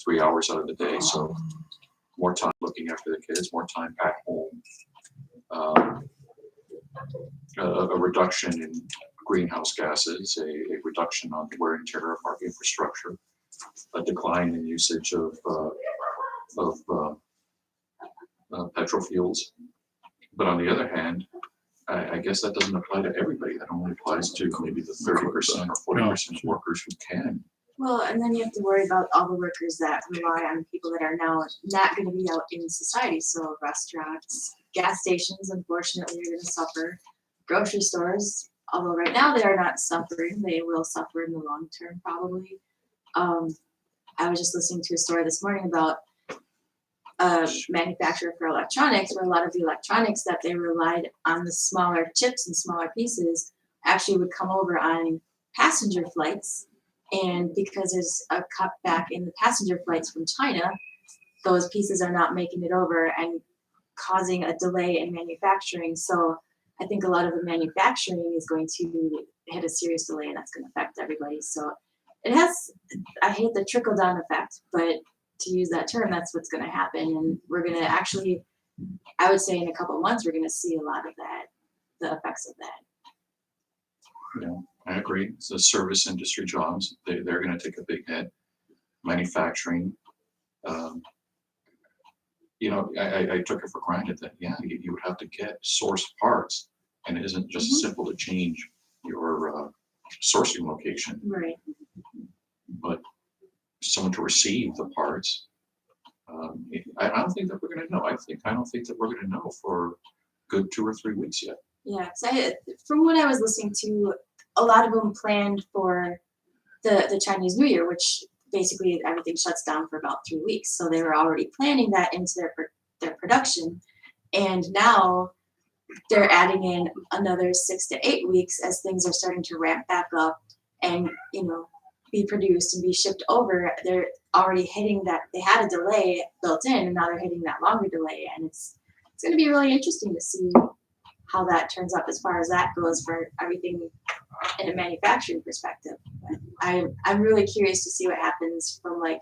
3 hours out of the day. So more time looking after the kids, more time at home. A reduction in greenhouse gases, a reduction on the wear and tear of our infrastructure, a decline in usage of petrol fuels. But on the other hand, I guess that doesn't apply to everybody. That only applies to maybe the 30% or 40% of workers who can. Well, and then you have to worry about all the workers that rely on people that are now not going to be out in society. So restaurants, gas stations, unfortunately, are going to suffer. Grocery stores, although right now they are not suffering, they will suffer in the long term probably. I was just listening to a story this morning about a manufacturer for electronics, where a lot of the electronics that they relied on the smaller chips and smaller pieces actually would come over on passenger flights. And because there's a cutback in the passenger flights from China, those pieces are not making it over and causing a delay in manufacturing. So I think a lot of the manufacturing is going to hit a serious delay, and that's going to affect everybody. So it has, I hate the trickle down effect, but to use that term, that's what's going to happen. And we're going to actually, I would say in a couple of months, we're going to see a lot of that, the effects of that. Yeah, I agree. It's the service industry jobs. They're going to take a big hit. Manufacturing, I took it for granted that, you would have to get source parts, and it isn't just simple to change your sourcing location. Right. But someone to receive the parts, I don't think that we're going to know. I don't think that we're going to know for a good 2 or 3 weeks yet. Yeah, from what I was listening to, a lot of them planned for the Chinese New Year, which basically everything shuts down for about 3 weeks. So they were already planning that into their production, and now they're adding in another 6 to 8 weeks as things are starting to ramp back up and be produced and be shipped over. They're already hitting that. They had a delay built in, and now they're hitting that longer delay, and it's going to be really interesting to see how that turns up as far as that goes for everything in a manufacturing perspective. But I'm really curious to see what happens from like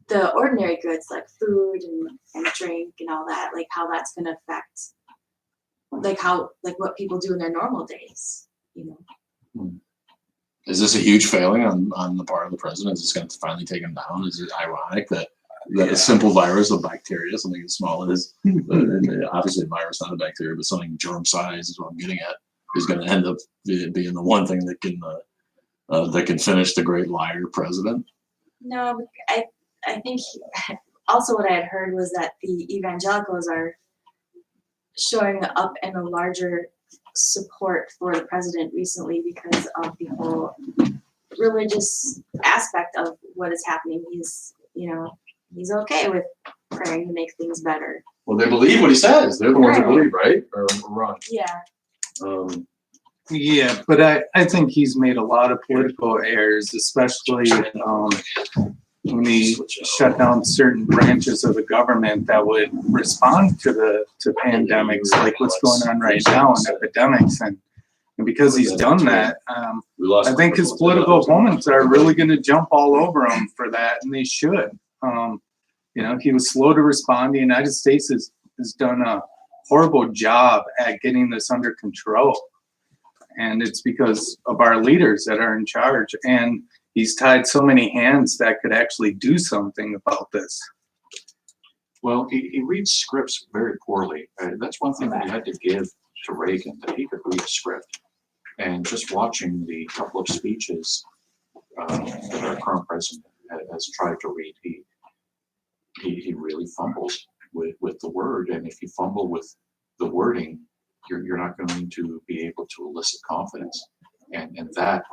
the ordinary goods like food and drink and all that, like how that's going to affect like what people do in their normal days. Is this a huge failing on the part of the president? Is this going to finally take him down? Is it ironic that a simple virus of bacteria, something as small as obviously a virus, not a bacteria, but something germ size is what I'm getting at, is going to end up being the one thing that can finish the great liar president? No, I think also what I had heard was that the evangelicals are showing up in a larger support for the president recently because of the whole religious aspect of what is happening. He's okay with praying to make things better. Well, they believe what he says. They're the ones who believe, right? Or wrong? Yeah. Yeah, but I think he's made a lot of political errors, especially when he shut down certain branches of the government that would respond to pandemics, like what's going on right now in epidemics. And because he's done that, I think his political opponents are really going to jump all over him for that, and they should. He was slow to respond. The United States has done a horrible job at getting this under control. And it's because of our leaders that are in charge. And he's tied so many hands that could actually do something about this. Well, he reads scripts very poorly. That's one thing that you had to give to Reagan, that he could read a script. And just watching the couple of speeches that our current president has tried to read, he really fumbles with the word. And if you fumble with the wording, you're not going to be able to elicit confidence. And that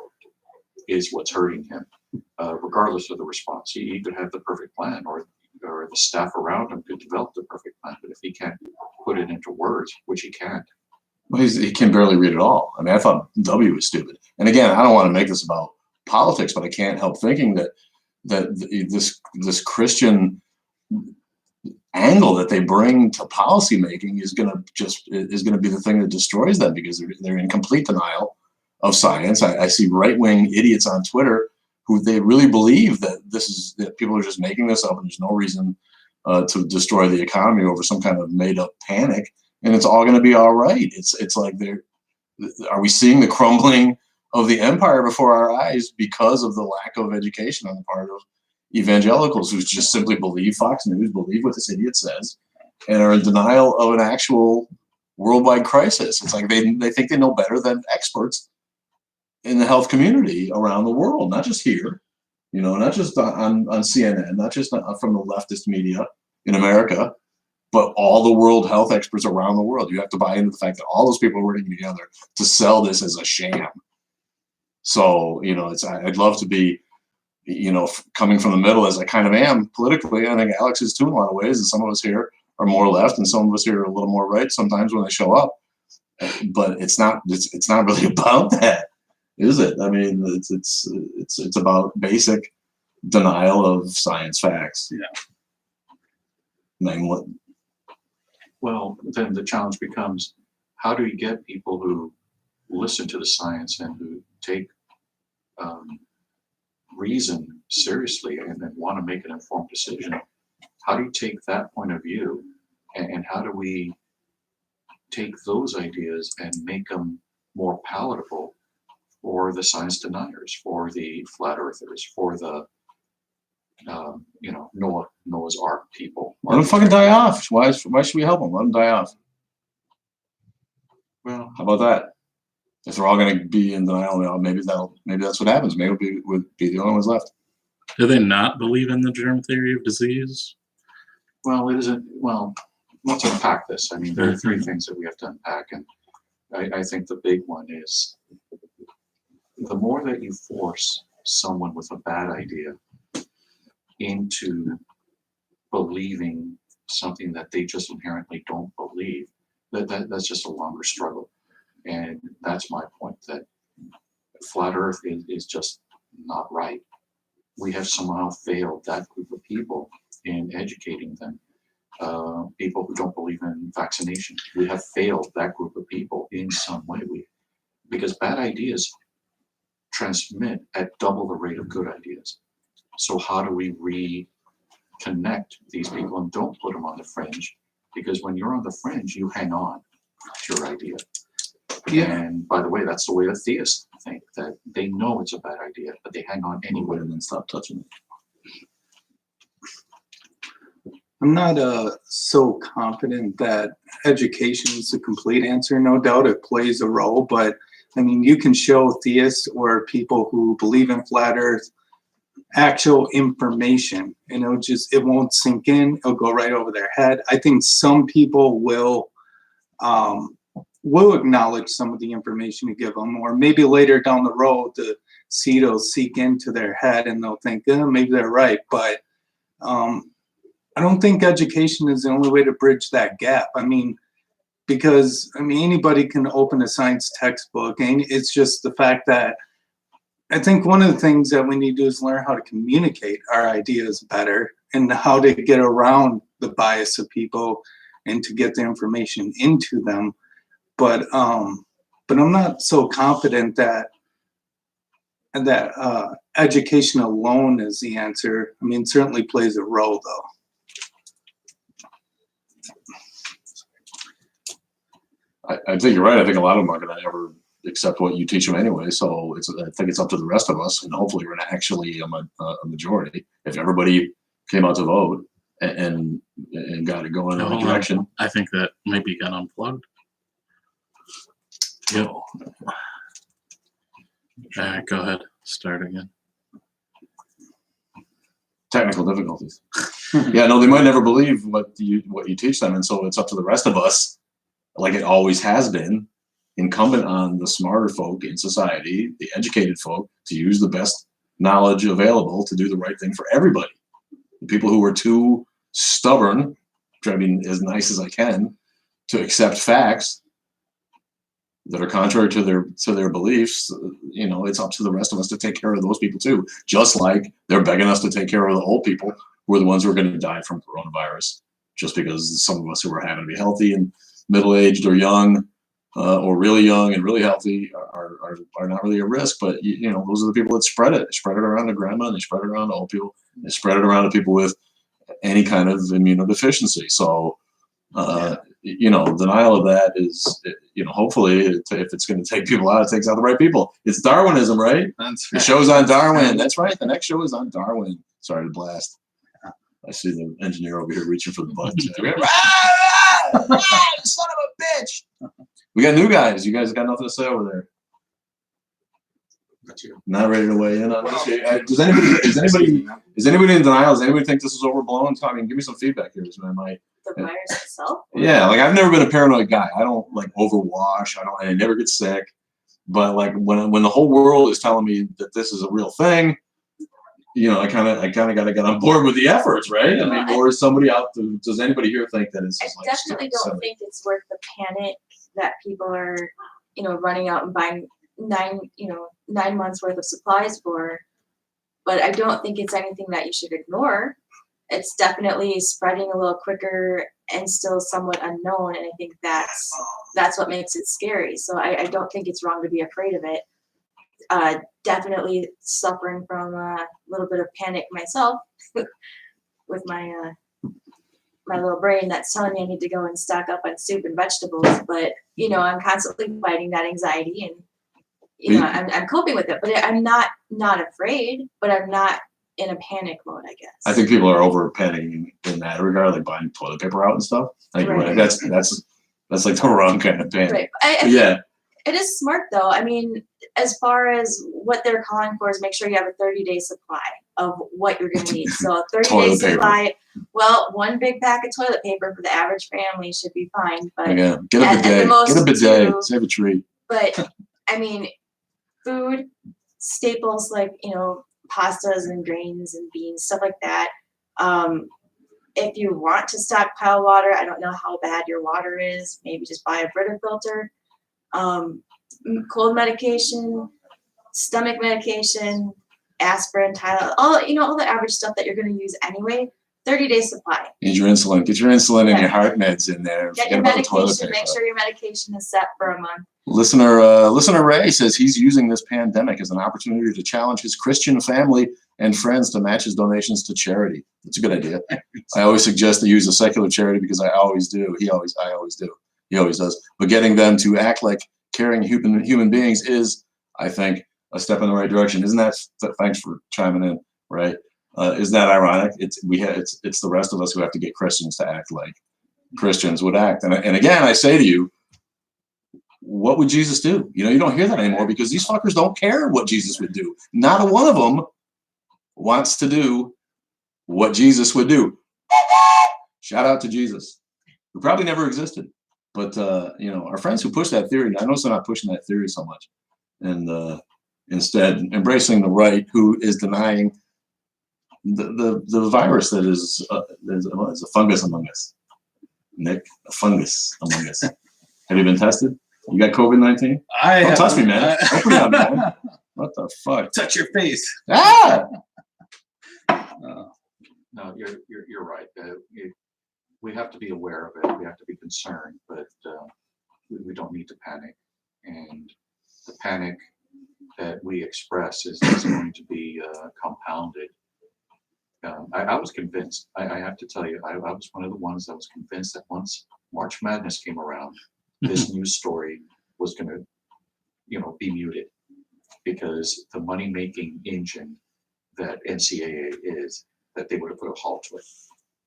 is what's hurting him, regardless of the response. He could have the perfect plan, or the staff around him could develop the perfect plan. But if he can't put it into words, which he can't. Well, he can barely read at all. I mean, I thought W was stupid. And again, I don't want to make this about politics, but I can't help thinking that this Christian angle that they bring to policy making is going to be the thing that destroys them, because they're in complete denial of science. I see right-wing idiots on Twitter who they really believe that that people are just making this up and there's no reason to destroy the economy over some kind of made up panic, and it's all going to be all right. It's like are we seeing the crumbling of the empire before our eyes because of the lack of education on the part of evangelicals who just simply believe Fox News, believe what this idiot says, and are in denial of an actual worldwide crisis. It's like they think they know better than experts in the health community around the world, not just here, not just on CNN, not just from the leftist media in America, but all the world health experts around the world. You have to buy into the fact that all those people are working together to sell this as a sham. So, I'd love to be, coming from the middle as I kind of am politically. I think Alex is too in a lot of ways, and some of us here are more left, and some of us here are a little more right sometimes when they show up. But it's not really about that, is it? I mean, it's about basic denial of science facts. Yeah. Well, then the challenge becomes, how do you get people who listen to the science and who take reason seriously and then want to make an informed decision? How do you take that point of view, and how do we take those ideas and make them more palatable for the science deniers, for the flat earthers, for the Noah's Ark people? Let them fucking die off. Why should we help them? Let them die off. Well, How about that? If they're all going to be in denial, maybe that's what happens. Maybe we'll be the only ones left. Do they not believe in the germ theory of disease? well, it isn't. Well, let's unpack this. I mean, there are three things that we have to unpack, and I think the big one is the more that you force someone with a bad idea into believing something that they just inherently don't believe, that's just a longer struggle. And that's my point, that flat earth is just not right. We have somehow failed that group of people in educating them. People who don't believe in vaccination, we have failed that group of people in some way. Because bad ideas transmit at double the rate of good ideas. So how do we reconnect these people and don't put them on the fringe? Because when you're on the fringe, you hang on to your idea. Yeah. And by the way, that's the way the theists think, that they know it's a bad idea, but they hang on anyway. And then stop touching it. I'm not so confident that education is the complete answer. No doubt it plays a role, but I mean, you can show theists or people who believe in flat earth actual information, and it won't sink in. It'll go right over their head. I think some people will acknowledge some of the information you give them, or maybe later down the road the seed will seek into their head and they'll think, maybe they're right. But I don't think education is the only way to bridge that gap. I mean, because anybody can open a science textbook, and it's just the fact that I think one of the things that we need to do is learn how to communicate our ideas better and how to get around the bias of people and to get the information into them. But I'm not so confident that education alone is the answer. I mean, it certainly plays a role, though. I think you're right. I think a lot of them aren't going to ever accept what you teach them anyway. So I think it's up to the rest of us, and hopefully we're not actually a majority. If everybody came out to vote and got it going in the right direction. I think that maybe got unplugged. Yep. Go ahead. Start again. Technical difficulties. Yeah, no, they might never believe what you teach them, and so it's up to the rest of us, like it always has been, incumbent on the smarter folk in society, the educated folk, to use the best knowledge available to do the right thing for everybody. The people who are too stubborn, trying to be as nice as I can, to accept facts that are contrary to their beliefs, it's up to the rest of us to take care of those people too. Just like they're begging us to take care of the old people who are the ones who are going to die from coronavirus, just because some of us who are having to be healthy and middle-aged or young or really young and really healthy are not really a risk. But you know, those are the people that spread it. They spread it around to grandma, and they spread it around to old people. They spread it around to people with any kind of immunodeficiency. So, you know, denial of that is, you know, hopefully if it's going to take people out, it takes out the right people. It's Darwinism, right? That's The show's on Darwin. That's right. The next show is on Darwin. Sorry to blast. I see the engineer over here reaching for the button. Son of a bitch. We got new guys. You guys got nothing to say over there. Not ready to weigh in on this. Is anybody in denial? Does anybody think this is overblown? I mean, give me some feedback here. The virus itself? Yeah, like I've never been a paranoid guy. I don't like overwash. I never get sick. But like when the whole world is telling me that this is a real thing, you know, I kind of got to get on board with the efforts, right? I mean, or is somebody out there, does anybody here think that it's I just like definitely don't think it's worth the panic that people are, you know, running out and buying 9 months worth of supplies for. But I don't think it's anything that you should ignore. It's definitely spreading a little quicker and still somewhat unknown, and I think that's what makes it scary. So I don't think it's wrong to be afraid of it. Definitely suffering from a little bit of panic myself with my my little brain that's telling me I need to go and stock up on soup and vegetables. But you know, I'm constantly fighting that anxiety, and you know, I'm coping with it. But I'm not afraid, but I'm not in a panic mode, I guess. I think people are over panicking in that regard, like buying toilet paper out and stuff. Like Right. that's like the wrong kind of panic. Right. Yeah. It is smart though. I mean, as far as what they're calling for is make sure you have a 30-day supply of what you're going to need. So a 30-day Toilet paper. supply, well, one big pack of toilet paper for the average family should be fine. But Yeah. Get a at the bidet. most Get a bidet. two- Save a tree. But I mean, food staples like, you know, pastas and grains and beans, stuff like that. If you want to stockpile water, I don't know how bad your water is. Maybe just buy a Brita filter. Cold medication, stomach medication, aspirin, Tylenol, all the average stuff that you're going to use anyway. 30-day supply. Need your insulin. Get your insulin and Yeah. your heart meds in there. Get Forget your about the toilet medication. paper. Make sure your medication is set for a month. Listener Ray says he's using this pandemic as an opportunity to challenge his Christian family and friends to match his donations to charity. That's a good idea. I always suggest to use a secular charity because I always do. I always do. He always does. But getting them to act like caring human beings is, I think, a step in the right direction. Isn't that? Thanks for chiming in, Ray. Isn't that ironic? It's the rest of us who have to get Christians to act like Christians would act. And again, I say to you, what would Jesus do? You know, you don't hear that anymore because these fuckers don't care what Jesus would do. Not a one of them wants to do what Jesus would do. Shout out to Jesus, who probably never existed. But, you know, our friends who push that theory, I notice they're not pushing that theory so much. And instead, embracing the right, who is denying the virus that is a fungus among us. Nick, a fungus among us. Have you been tested? You got COVID-19? Don't touch me, man. Don't put me on, man. What the fuck? Touch your face. Ah! No, you're right. We have to be aware of it. We have to be concerned, but we don't need to panic. And the panic that we express is going to be compounded. I was convinced. I have to tell you, I was one of the ones that was convinced that once March Madness came around, this news story was going to, be muted, because the money-making engine that NCAA is, that they would have put a halt to it.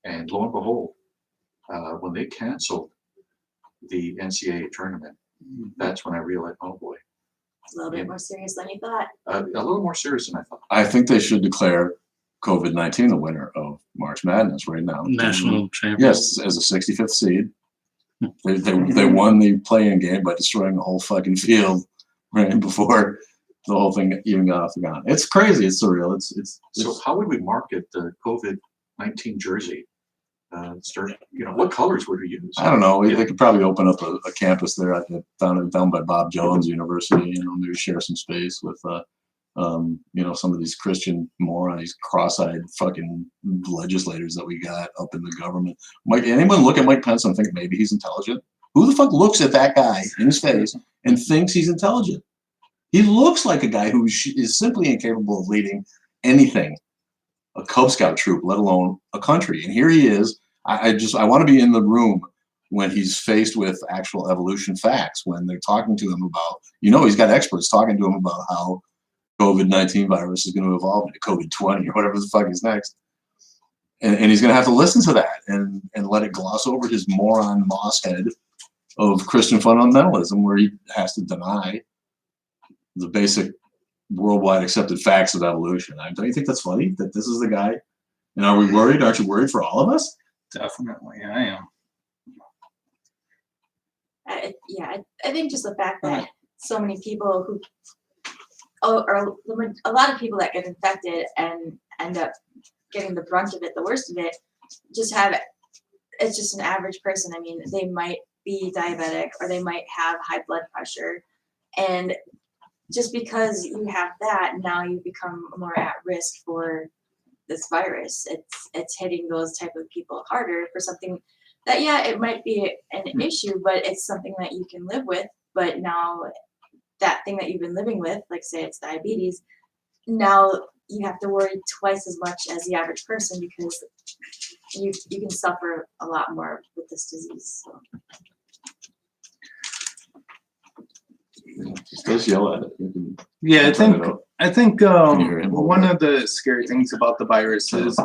And lo and behold, when they canceled the NCAA tournament, that's when I realized, oh boy. A little bit more serious than you thought. A little more serious than I thought. I think they should declare COVID-19 the winner of March Madness right now. National champion. Yes, as a 65th seed. They won the play-in game by destroying the whole fucking field right before the whole thing even got off the ground. It's crazy. It's surreal. So how would we market the COVID-19 jersey? What colors would we use? I don't know. They could probably open up a campus there down by Bob Jones University. Maybe share some space with some of these Christian morons, these cross-eyed fucking legislators that we got up in the government. Anyone look at Mike Pence and think maybe he's intelligent? Who the fuck looks at that guy in his face and thinks he's intelligent? He looks like a guy who is simply incapable of leading anything, a Cub Scout troop, let alone a country. And here he is. I want to be in the room when he's faced with actual evolution facts, when they're talking to him about, he's got experts talking to him about how COVID-19 virus is going to evolve into COVID-20 or whatever the fuck is next. And he's going to have to listen to that and let it gloss over his moron moss head of Christian fundamentalism, where he has to deny the basic worldwide accepted facts of evolution. Don't you think that's funny that this is the guy? And are we worried? Aren't you worried for all of us? Definitely, I am. I think just the fact that so many people who, or a lot of people that get infected and end up getting the brunt of it, the worst of it, it's just an average person. I mean, they might be diabetic or they might have high blood pressure. And just because you have that, now you become more at risk for this virus. It's hitting those type of people harder for something that, it might be an issue, but it's something that you can live with. But now that thing that you've been living with, like say it's diabetes, now you have to worry twice as much as the average person because you can suffer a lot more with this disease. So. Just yell at it. Yeah, I think Can you hear him? one of the scary things about the virus is,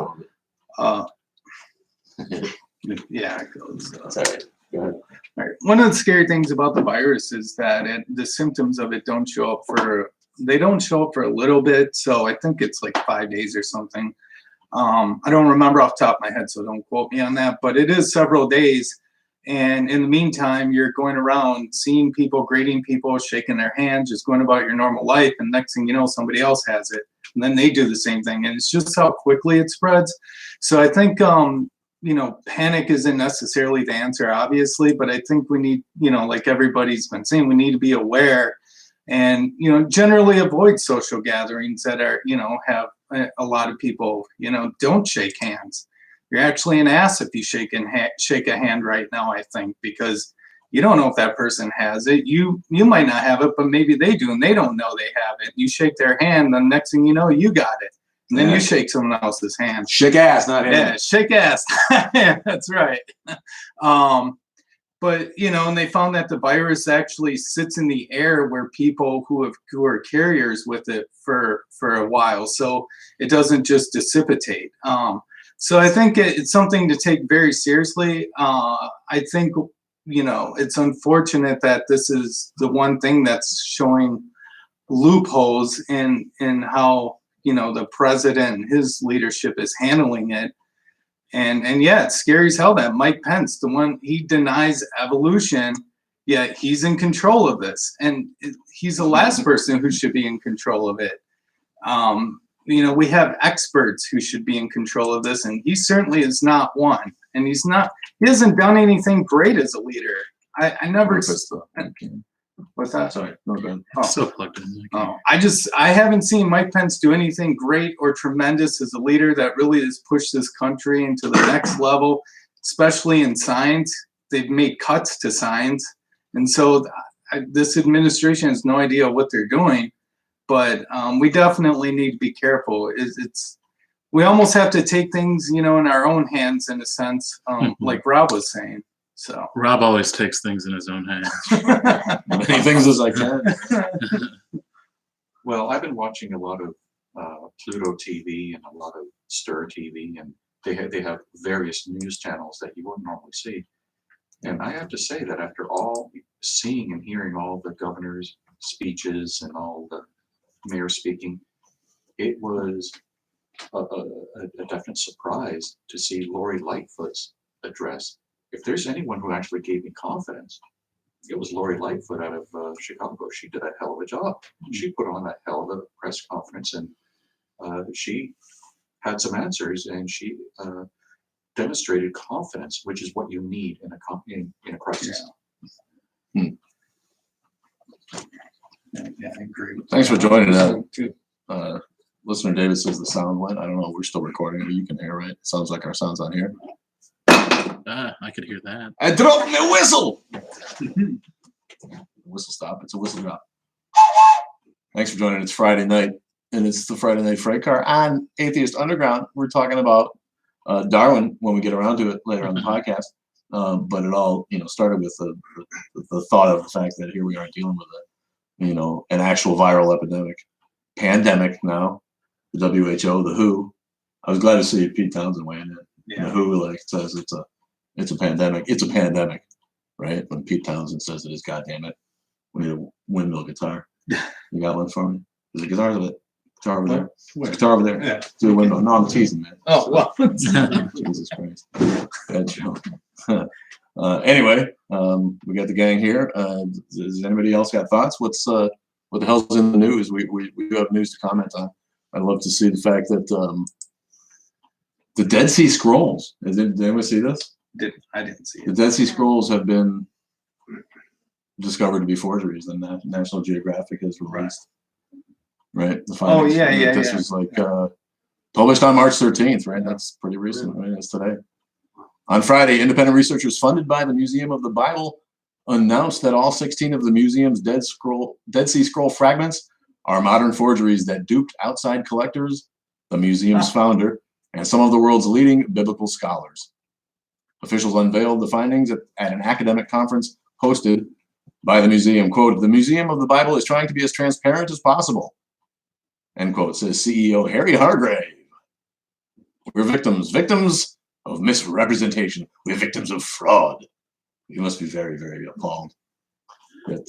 yeah, it goes. That's all right. Go ahead. Right. One of the scary things about the virus is that the symptoms of it don't show up for a little bit. So I think it's like 5 days or something. I don't remember off the top of my head, so don't quote me on that, but it is several days. And in the meantime, you're going around seeing people, greeting people, shaking their hands, just going about your normal life. And next thing you know, somebody else has it. And then they do the same thing. And it's just how quickly it spreads. So I think, panic isn't necessarily the answer, obviously, but I think we need, like everybody's been saying, we need to be aware and, generally avoid social gatherings that are, have a lot of people, don't shake hands. You're actually an ass if you shake a hand right now, I think, because you don't know if that person has it. You might not have it, but maybe they do, and they don't know they have it. You shake their hand, the next thing you know, you got it. And then you shake someone else's hand. Shake ass, not hand. Yeah, shake ass. That's right. But, and they found that the virus actually sits in the air where people who are carriers with it for a while. So it doesn't just dissipate. So I think it's something to take very seriously. I think, it's unfortunate that this is the one thing that's showing loopholes in how, the president and his leadership is handling it. And it's scary as hell that Mike Pence, the one, he denies evolution, yet he's in control of this. And he's the last person who should be in control of it. We have experts who should be in control of this, and he certainly is not one. And he hasn't done anything great as a leader. I never. What's that? Sorry, no, go ahead. So plugged in. I haven't seen Mike Pence do anything great or tremendous as a leader that really has pushed this country into the next level, especially in science. They've made cuts to science. And so this administration has no idea what they're doing. But we definitely need to be careful. We almost have to take things, in our own hands, in a sense, like Rob was saying. So Rob always takes things in his own hands. Many things as I can. Well, I've been watching a lot of Pluto TV and a lot of Stir TV, and they have various news channels that you wouldn't normally see. And I have to say that after seeing and hearing all the governor's speeches and all the mayor speaking, it was a definite surprise to see Lori Lightfoot's address. If there's anyone who actually gave me confidence, it was Lori Lightfoot out of Chicago. She did a hell of a job. She put on a hell of a press conference, and she had some answers, and she demonstrated confidence, which is what you need in a crisis. Yeah. Yeah, I agree. Thanks for joining us. Listener David says the sound went. I don't know. We're still recording. You can hear, right? It sounds like our sound's on here. I could hear that. I dropped my whistle. Whistle stop. It's a whistle drop. Thanks for joining. It's Friday night, and it's the Friday Night Fright Car on Atheist Underground. We're talking about Darwin when we get around to it later on the podcast. But it all, started with the thought of the fact that here we are dealing with an actual viral epidemic, pandemic now. The WHO, the WHO. I was glad to see Pete Townsend weighing in. Yeah. The WHO says it's a pandemic. It's a pandemic, right? When Pete Townsend says it is, goddamn it, we need a windmill guitar. You got one for me? There's a guitar over there. Guitar over there. There's a guitar over there. Yeah. Do a windmill. No, I'm teasing, man. Oh, well. Jesus Christ. Bad joke. Anyway, we got the gang here. Does anybody else got thoughts? What the hell's in the news? We do have news to comment on. I'd love to see the fact that the Dead Sea Scrolls. Did anyone see this? I didn't see The it. Dead Sea Scrolls have been discovered to be forgeries, and National Geographic has released. Right. The findings. yeah, This yeah. was published on March 13th. Right. That's pretty recent. Right. That's today. On Friday, independent researchers funded by the Museum of the Bible announced that all 16 of the museum's Dead Sea Scroll fragments are modern forgeries that duped outside collectors, the museum's founder, and some of the world's leading biblical scholars. Officials unveiled the findings at an academic conference hosted by the museum. Quote, "The Museum of the Bible is trying to be as transparent as possible," end quote, says CEO Harry Hargrave. "We're victims of misrepresentation. We're victims of fraud." You must be very, very appalled that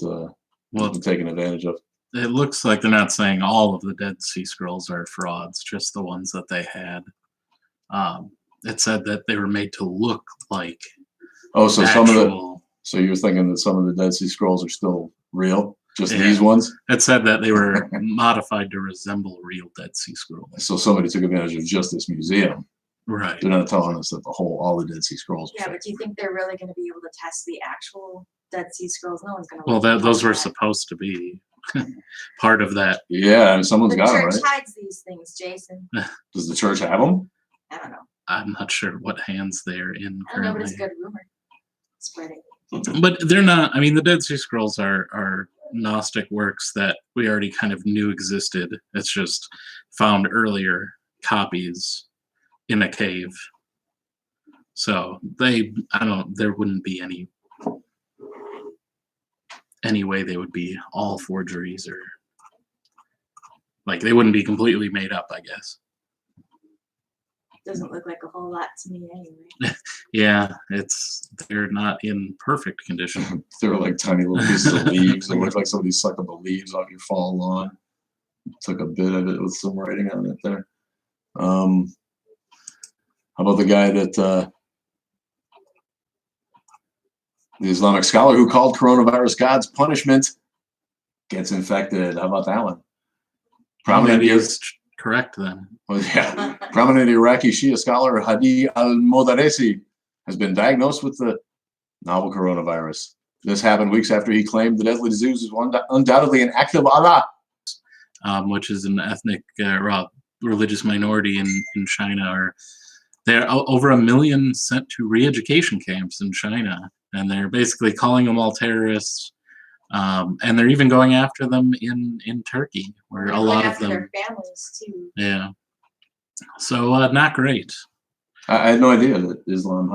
been taken advantage of. It looks like they're not saying all of the Dead Sea Scrolls are frauds, just the ones that they had. It said that they were made to look like Oh, so actual. so you're thinking that some of the Dead Sea Scrolls are still real? Just Yeah. these ones? It said that they were modified to resemble real Dead Sea Scrolls. So somebody took advantage of just this museum. Right. They're not telling us that all the Dead Sea Scrolls are Yeah, fake. but do you think they're really gonna be able to test the actual Dead Sea Scrolls? No one's gonna. Well, touch those were that. supposed to be part of that. Yeah, I mean, someone's The got them, church right? hides these things, Jason. Does the church have them? I don't know. I'm not sure what hands they're in I don't know, but it's currently. a good rumor. Spreading. But they're not. I mean, the Dead Sea Scrolls are Gnostic works that we already kind of knew existed. It's just found earlier copies in a cave. So there wouldn't be any way they would be all forgeries, or like they wouldn't be completely made up, I guess. Doesn't look like a whole lot to me anyway. Yeah, they're not in perfect condition. They were like tiny little pieces of leaves. It looked like somebody sucked up the leaves off your fall lawn. Took a bit of it with some writing on it there. How about the guy that the Islamic scholar who called coronavirus God's punishment gets infected? How about that one? Prominent Is correct then. Well, yeah. Prominent Iraqi Shia scholar Hadi al-Modaresi has been diagnosed with the novel coronavirus. This happened weeks after he claimed the deadly disease was undoubtedly an act of Allah. Which is an ethnic religious minority in China. Or there are over 1 million sent to re-education camps in China, and they're basically calling them all terrorists. And they're even going after them in Turkey, where They're a going lot of after them. their families too. Yeah. So not great. I had no idea that Islam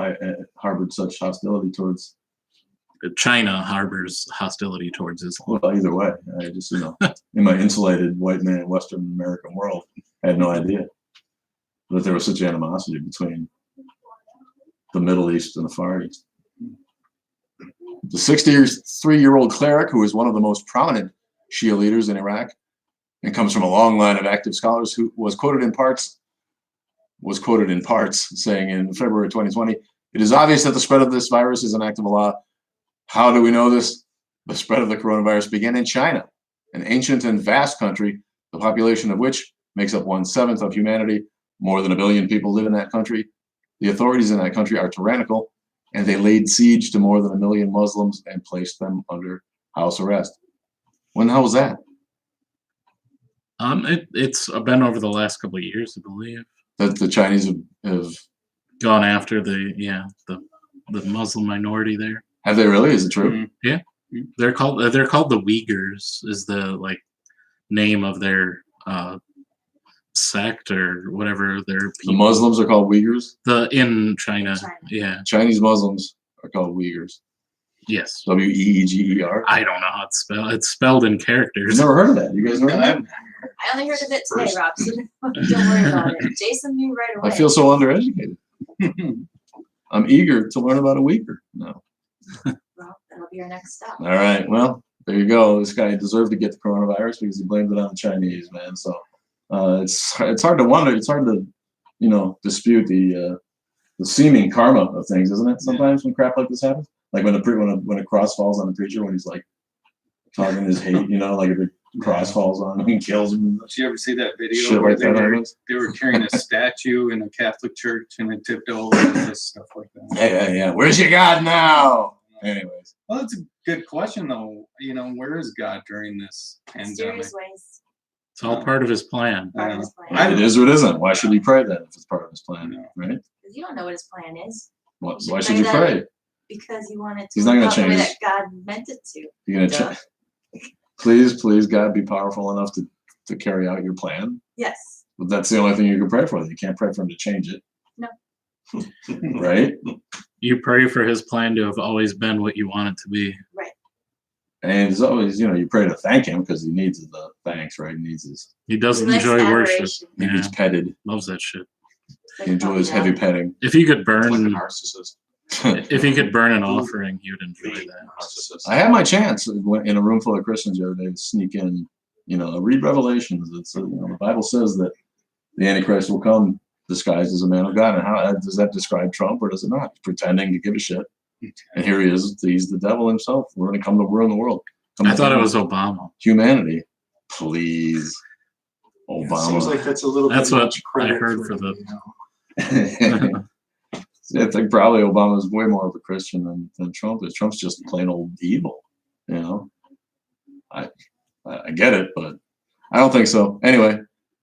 harbored such hostility towards. China harbors hostility towards Islam. Well, either way, I just in my insulated white man Western American world, I had no idea that there was such animosity between the Middle East and the Far East. The 63-year-old cleric, who is one of the most prominent Shia leaders in Iraq and comes from a long line of active scholars, who was quoted in parts saying in February 2020, "It is obvious that the spread of this virus is an act of Allah. How do we know this? The spread of the coronavirus began in China, an ancient and vast country, the population of which makes up 1/7 of humanity. More than 1 billion people live in that country. The authorities in that country are tyrannical, and they laid siege to more than 1 million Muslims and placed them under house arrest." When the hell was that? It's been over the last couple of years, I believe. That the Chinese have Gone after the the Muslim minority there. Have they really? Is it true? They're called the Uyghurs. Is the like name of their sect or whatever their The people. Muslims are called Uyghurs. In China. China. Yeah. Chinese Muslims are called Uyghurs. Yes. Weeegger. I don't know how it's spelled. It's spelled in I've characters. never heard of that. You guys heard of that? I only heard of it today, Rob, so don't worry about it. Jason knew right away. I feel so undereducated. I'm eager to learn about a Uyghur. No. Well, that'll be our next stop. All right. Well, there you go. This guy deserved to get the coronavirus because he blamed it on the Chinese, man. So it's hard to wonder. It's hard to, dispute the seeming karma of things, isn't it? Sometimes when crap like this happens, like when a cross falls on the preacher when he's like talking his hate, like if a cross falls on him and kills him. Did you ever see that video Shit where like that happens. they were carrying a statue in a Catholic church and it tipped over and just stuff like that? Yeah. Where's your God now? Anyways. Well, that's a good question though. Where is God during this pandemic? Mysterious ways. It's all part of his plan. Part of his plan. It is or it isn't. Why should he pray then if it's part of his plan, Yeah. right? Because you don't know what his plan is. Why should you pray? Because you want it to He's not gonna work out the way change. that God meant it to. You're gonna Duh. please, God, be powerful enough to carry out your plan. Yes. But that's the only thing you can pray for. You can't pray for him to change it. No. Right? You pray for his plan to have always been what you want it to be. Right. And it's always, you pray to thank him because he needs the thanks, right? He needs his, He doesn't He likes enjoy worship. adoration. he Yeah, gets petted. loves that shit. It's like He enjoys puppy heavy dog. petting. If he could It's like a burn, narcissist. if he could burn an offering, he would enjoy that. I had my chance in a room full of Christians the other day to sneak in, read Revelations. It's the Bible says that the Antichrist will come disguised as a man of God. And how does that describe Trump or does it not? Pretending to give a shit. And here he is. He's the devil himself. We're going to come to ruin the world. I thought it was Obama. Humanity. Please. Obama. Seems like that's a little That's bit what much credit I heard for the- I think probably Obama's way more of a Christian than Trump is. Trump's just plain old evil, I get it, but I don't think so. Anyway,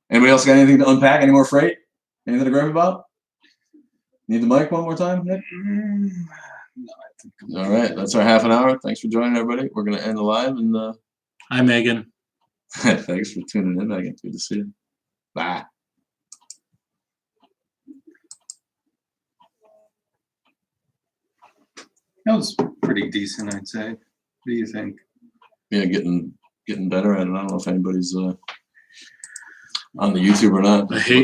anybody else got anything to unpack? Any more freight? Anything to grab about? Need the mic one more time, Nick? No, I think All right, that's our half an hour. Thanks for joining, everybody. We're going to end the live, and Hi, Megan. thanks for tuning in, Megan. Good to see you. Bye. that was pretty decent, I'd say. What do you think? Yeah, getting better at it. I don't know if anybody's on the YouTube or not. I hate